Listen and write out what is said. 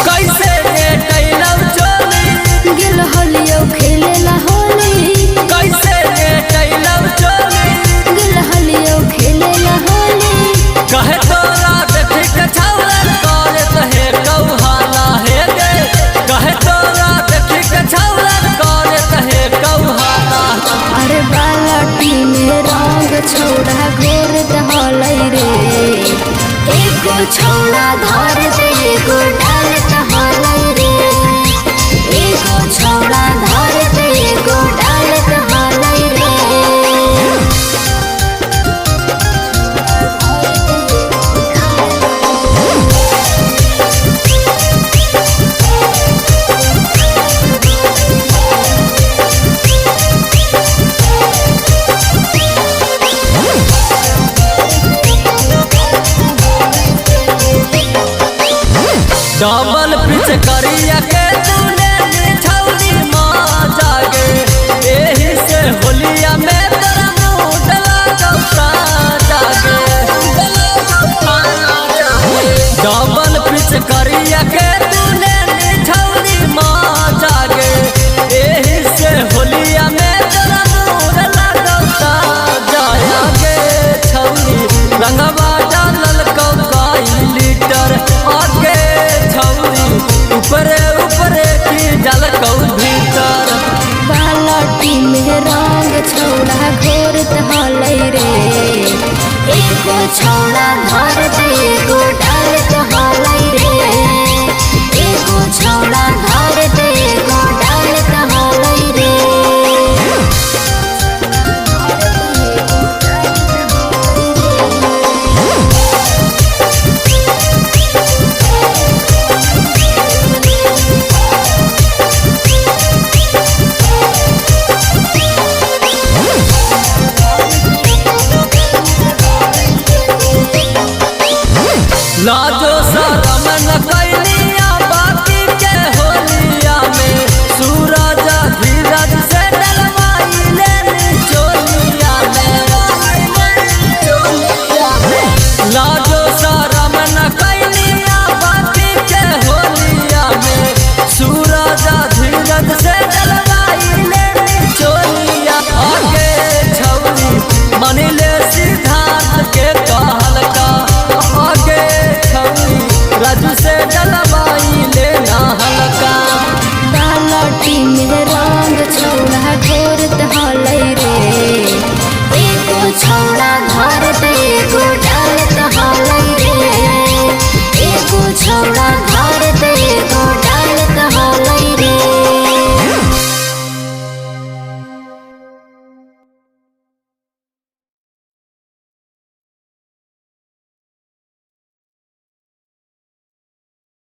कैसे कैलौ चोली गेल होलियो खेलेला होली। कैसे कैलौ चोली गेल होलियो खेलेला होली। कहे तोरा देखी के छौरन करे तहे कौहाला हे गे। कहे तोरा देखी के छौरन करे तहे कौहाला। अरे बालटी में रंग छौड़ा घोर दहलै रे। एगो छौड़ा धर दे एगो डाल दहलै रे। एगो छौड़ा धर दे एगो डाल दहलै रे। डबल पिच करिया के तूने छौरी माँ जागे। एही से होलिया में तोरा मूड लागौता जागे। डबल पिच करिया के तूने छौरी माँ जागे। एही से होलिया में तोरा मूड लागौता जागे। छौरी रंगवा डालल कई लीटर आगे। ऊपरे ऊपरे की जल कौ भीतर। बालटी में रंग छौड़ा घोर दहलै रे। एगो छौड़ा धर दे